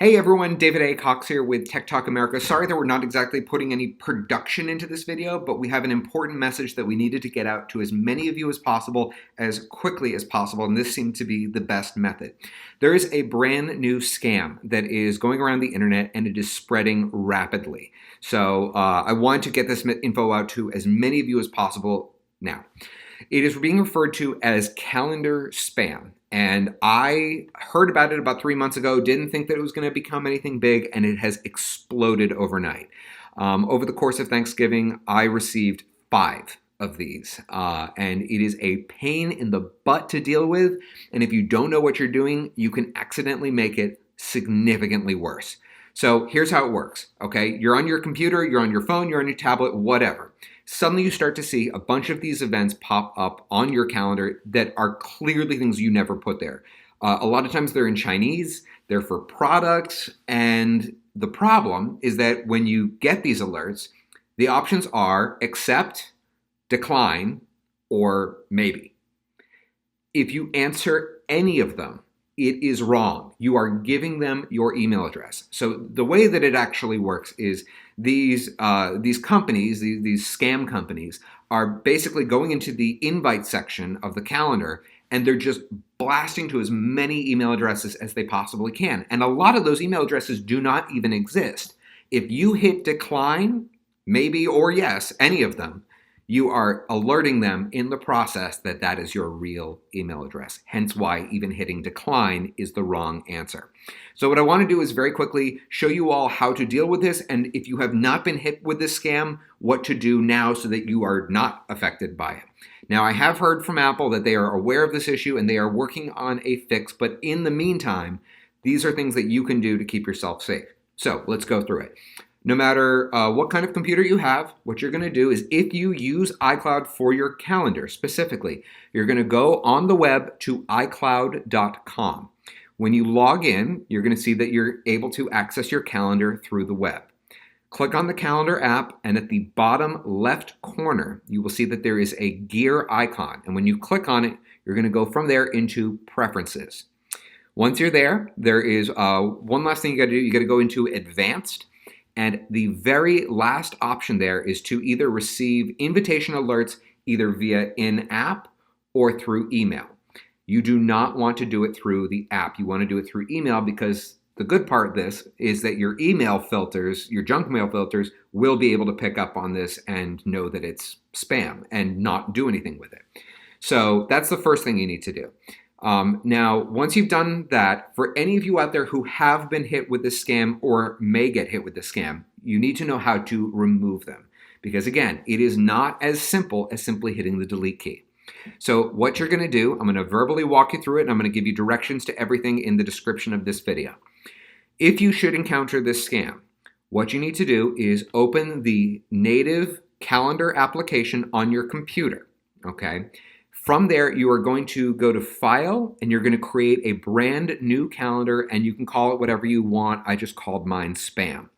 Hey everyone, David A. Cox here with Tech Talk America. Sorry that we're not exactly putting any production into this video, but we have an important message that we needed to get out to as many of you as possible, as quickly as possible, and this seemed to be the best method. There is a brand new scam that is going around the internet and it is spreading rapidly. So I wanted to get this info out to as many of you as possible now. It is being referred to as calendar spam. And I heard about it about 3 months ago, didn't think that it was going to become anything big, and it has exploded overnight. Over the course of Thanksgiving, I received 5 of these, and it is a pain in the butt to deal with. And if you don't know what you're doing, you can accidentally make it significantly worse. So here's how it works, okay? You're on your computer, you're on your phone, you're on your tablet, whatever. Suddenly you start to see a bunch of these events pop up on your calendar that are clearly things you never put there. A lot of times they're in Chinese, they're for products, and the problem is that when you get these alerts, the options are accept, decline, or maybe. If you answer any of them, it is wrong. You are giving them your email address. So the way that it actually works is these companies, these scam companies, are basically going into the invite section of the calendar and they're just blasting to as many email addresses as they possibly can. And a lot of those email addresses do not even exist. If you hit decline, maybe or yes, any of them, you are alerting them in the process that that is your real email address. Hence why even hitting decline is the wrong answer. So what I want to do is very quickly show you all how to deal with this, and if you have not been hit with this scam, what to do now so that you are not affected by it. Now, I have heard from Apple that they are aware of this issue and they are working on a fix, but in the meantime, these are things that you can do to keep yourself safe. So let's go through it. No matter what kind of computer you have, what you're going to do is if you use iCloud for your calendar specifically, you're going to go on the web to iCloud.com. When you log in, you're going to see that you're able to access your calendar through the web. Click on the calendar app, and at the bottom left corner, you will see that there is a gear icon. And when you click on it, you're going to go from there into Preferences. Once you're there, there is one last thing you got to do. You got to go into Advanced. And the very last option there is to either receive invitation alerts either via in-app or through email. You do not want to do it through the app. You want to do it through email because the good part of this is that your email filters, your junk mail filters, will be able to pick up on this and know that it's spam and not do anything with it. So that's the first thing you need to do. Now, once you've done that, for any of you out there who have been hit with this scam or may get hit with this scam, you need to know how to remove them. Because again, it is not as simple as simply hitting the delete key. So what you're going to do, I'm going to verbally walk you through it, and I'm going to give you directions to everything in the description of this video. If you should encounter this scam, what you need to do is open the native calendar application on your computer, okay? From there, you are going to go to File, and you're going to create a brand new calendar, and you can call it whatever you want. I just called mine Spam.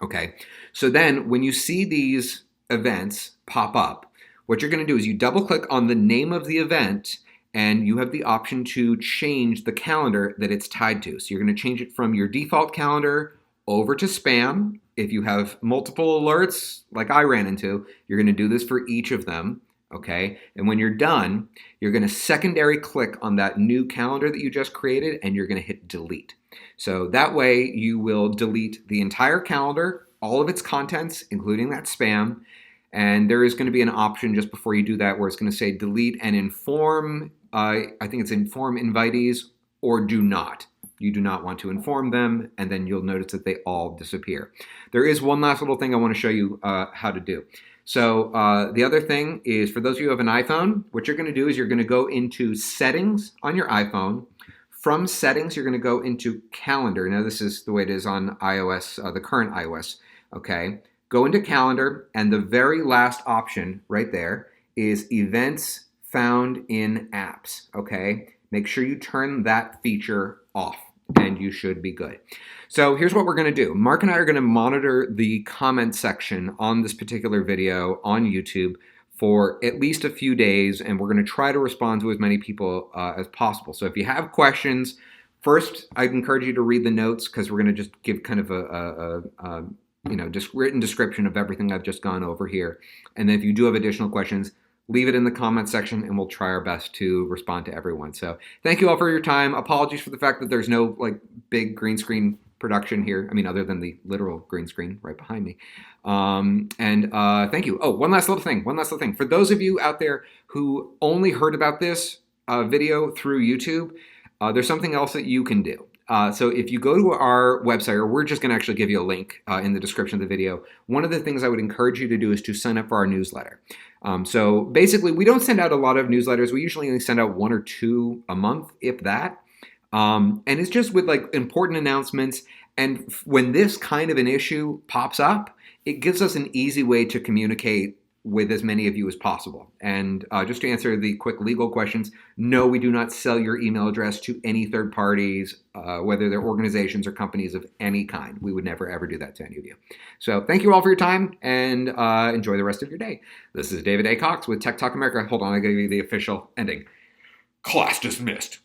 Okay, so then when you see these events pop up, what you're going to do is you double-click on the name of the event, and you have the option to change the calendar that it's tied to. So you're going to change it from your default calendar over to Spam. If you have multiple alerts, like I ran into, you're going to do this for each of them. Okay, and when you're done, you're going to secondary click on that new calendar that you just created, and you're going to hit delete. So that way you will delete the entire calendar, all of its contents, including that spam, and there is going to be an option just before you do that where it's going to say delete and inform, I think it's inform invitees, or do not. You do not want to inform them, and then you'll notice that they all disappear. There is one last little thing I want to show you how to do. So the other thing is, for those of you who have an iPhone, what you're going to do is you're going to go into Settings on your iPhone. From Settings, you're going to go into Calendar. Now, this is the way it is on iOS, the current iOS, okay? Go into Calendar, and the very last option right there is Events Found in Apps, okay? Make sure you turn that feature off, and you should be good. So here's what we're going to do. Mark and I are going to monitor the comment section on this particular video on YouTube for at least a few days, and we're going to try to respond to as many people as possible. So if you have questions, First, I'd encourage you to read the notes because we're going to just give kind of a just written description of everything I've just gone over here. And then if you do have additional questions, leave it in the comments section and we'll try our best to respond to everyone. So thank you all for your time. Apologies for the fact that there's no like big green screen production here. I mean, other than the literal green screen right behind me. Thank you. Oh, one last little thing. For those of you out there who only heard about this video through YouTube, there's something else that you can do. So if you go to our website, or we're just going to actually give you a link in the description of the video, one of the things I would encourage you to do is to sign up for our newsletter. So basically, we don't send out a lot of newsletters. We usually only send out 1 or 2 a month, if that. And it's just with like important announcements. And when this kind of an issue pops up, it gives us an easy way to communicate with as many of you as possible. And just to answer the quick legal questions, no, we do not sell your email address to any third parties, whether they're organizations or companies of any kind. We would never, ever do that to any of you. So thank you all for your time and enjoy the rest of your day. This is David A. Cox with Tech Talk America. Hold on, I gotta give you the official ending. Class dismissed.